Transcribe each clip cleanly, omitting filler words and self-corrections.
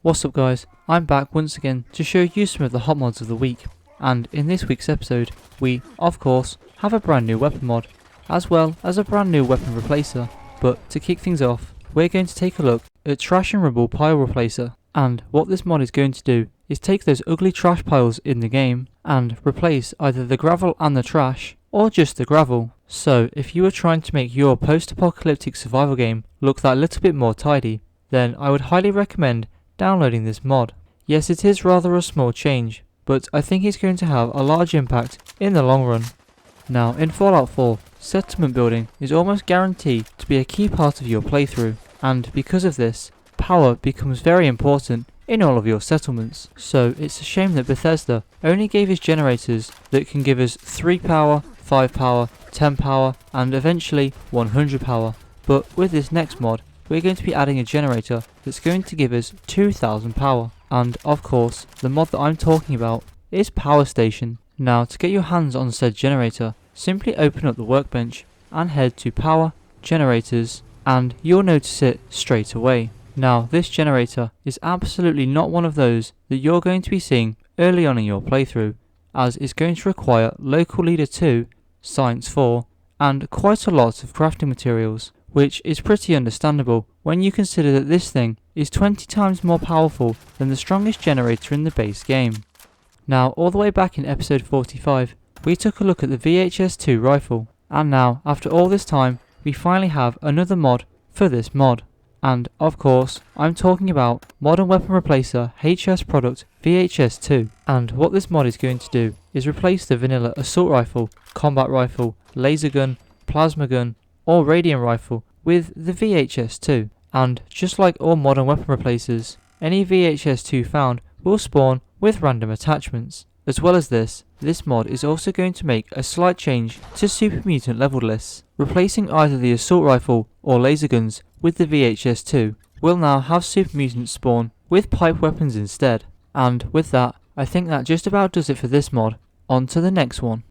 What's up guys, I'm back once again to show you some of the hot mods of the week, and in this week's episode we, of course, have a brand new weapon mod, as well as a brand new weapon replacer. But to kick things off, we're going to take a look at Trash and Rubble Pile Replacer, and what this mod is going to do is take those ugly trash piles in the game and replace either the gravel and the trash, or just the gravel. So if you were trying to make your post-apocalyptic survival game look that little bit more tidy, then I would highly recommend downloading this mod. Yes, it is rather a small change, but I think it's going to have a large impact in the long run. Now, in Fallout 4, settlement building is almost guaranteed to be a key part of your playthrough, and because of this, power becomes very important in all of your settlements. So it's a shame that Bethesda only gave us generators that can give us 3 power, 5 power, 10 power, and eventually 100 power. But with this next mod, we're going to be adding a generator that's going to give us 2000 power. And of course, the mod that I'm talking about is Power Station. Now, to get your hands on said generator, simply open up the workbench and head to Power, Generators, and you'll notice it straight away. Now, this generator is absolutely not one of those that you're going to be seeing early on in your playthrough, as it's going to require Local Leader 2, Science 4, and quite a lot of crafting materials, which is pretty understandable when you consider that this thing is 20 times more powerful than the strongest generator in the base game. Now, all the way back in episode 45, we took a look at the VHS-2 rifle, and now, after all this time, we finally have another mod for this mod. And, of course, I'm talking about Modern Weapon Replacer HS Produkt VHS-2. And what this mod is going to do is replace the vanilla assault rifle, combat rifle, laser gun, plasma gun, or radiant rifle with the VHS-2. And just like all modern weapon replacers, any VHS-2 found will spawn with random attachments. As well as this mod is also going to make a slight change to super mutant leveled lists. Replacing either the assault rifle or laser guns with the VHS-2 will now have super mutants spawn with pipe weapons instead. And with that, I think that just about does it for this mod. On to the next one.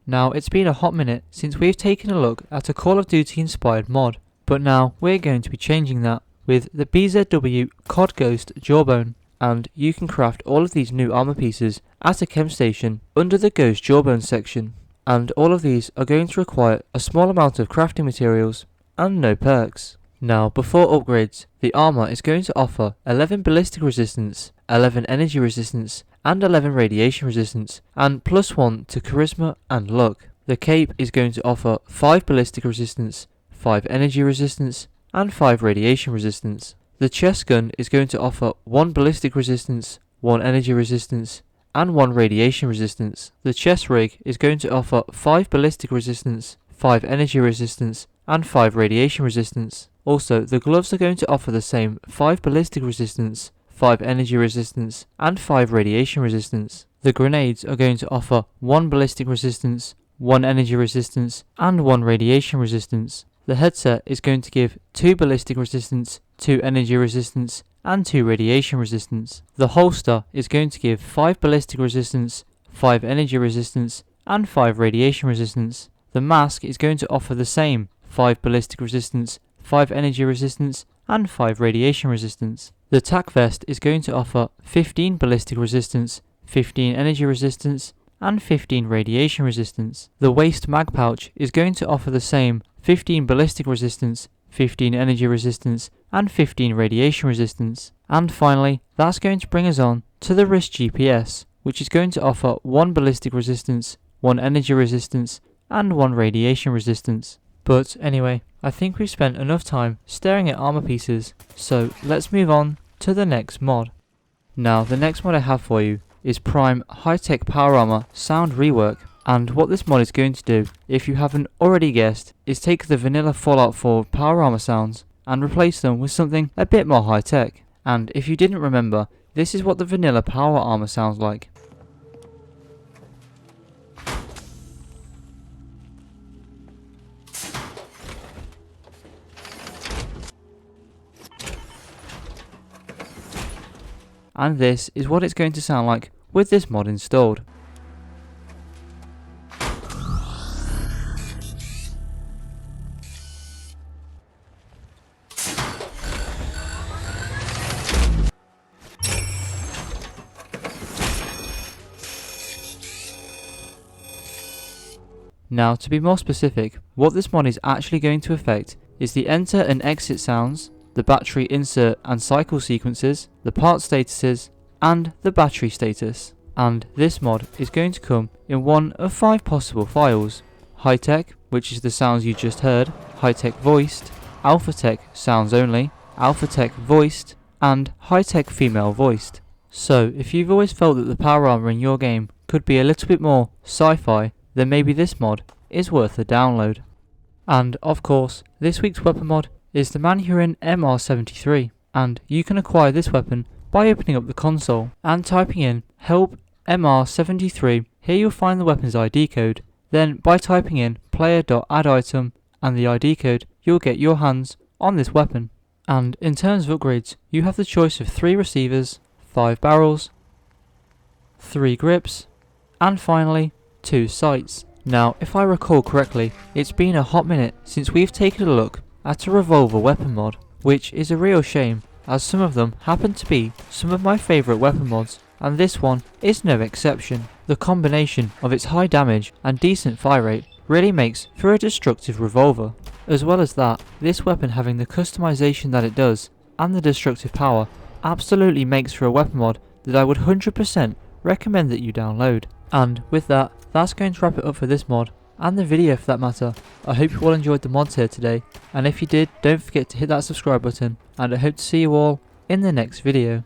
Now, it's been a hot minute since we've taken a look at a Call of Duty inspired mod, but now we're going to be changing that with the BZW COD Ghost Jawbone, and you can craft all of these new armor pieces at a chem station under the Ghost Jawbone section, and all of these are going to require a small amount of crafting materials and no perks. Now, before upgrades, the armor is going to offer 11 ballistic resistance, 11 energy resistance, and 11 radiation resistance, and +1 to charisma and luck. The cape is going to offer 5 ballistic resistance, 5 energy resistance, and 5 radiation resistance. The chest gun is going to offer 1 ballistic resistance, 1 energy resistance, and 1 radiation resistance. The chest rig is going to offer 5 ballistic resistance, 5 energy resistance, and 5 radiation resistance. Also, the gloves are going to offer the same 5 ballistic resistance, 5 energy resistance, and 5 radiation resistance. The grenades are going to offer 1 ballistic resistance, 1 energy resistance, and 1 radiation resistance. The headset is going to give 2 ballistic resistance, 2 energy resistance, and 2 radiation resistance. The holster is going to give 5 ballistic resistance, 5 energy resistance, and 5 radiation resistance. The mask is going to offer the same 5 ballistic resistance, 5 energy resistance, and 5 radiation resistance. The tack vest is going to offer 15 ballistic resistance, 15 energy resistance, and 15 radiation resistance. The waist mag pouch is going to offer the same 15 ballistic resistance, 15 energy resistance, and 15 radiation resistance. And finally, that's going to bring us on to the wrist GPS, which is going to offer 1 ballistic resistance, 1 energy resistance, and 1 radiation resistance. But anyway, I think we've spent enough time staring at armor pieces, so let's move on to the next mod. Now, the next mod I have for you is Prime High-Tech Power Armor Sound Rework, and what this mod is going to do, if you haven't already guessed, is take the vanilla Fallout 4 power armor sounds and replace them with something a bit more high-tech. And if you didn't remember, this is what the vanilla power armor sounds like. And this is what it's going to sound like with this mod installed. Now, to be more specific, what this mod is actually going to affect is the enter and exit sounds, the battery insert and cycle sequences, the part statuses, and the battery status. And this mod is going to come in one of 5 possible files: high-tech, which is the sounds you just heard, high-tech voiced, alpha-tech sounds only, alpha-tech voiced, and high-tech female voiced. So if you've always felt that the power armor in your game could be a little bit more sci-fi, then maybe this mod is worth a download. And of course, this week's weapon mod is the Manurhin MR73, and you can acquire this weapon by opening up the console and typing in help MR73. Here you'll find the weapon's ID code. Then by typing in player.additem and the ID code, you'll get your hands on this weapon. And in terms of upgrades, you have the choice of 3 receivers, 5 barrels, 3 grips, and finally 2 sights. Now, if I recall correctly, it's been a hot minute since we've taken a look at a revolver weapon mod, which is a real shame, as some of them happen to be some of my favourite weapon mods, and this one is no exception. The combination of its high damage and decent fire rate really makes for a destructive revolver. As well as that, this weapon having the customization that it does, and the destructive power, absolutely makes for a weapon mod that I would 100% recommend that you download. And with that, that's going to wrap it up for this mod, and the video for that matter. I hope you all enjoyed the mods here today, and if you did, don't forget to hit that subscribe button, and I hope to see you all in the next video.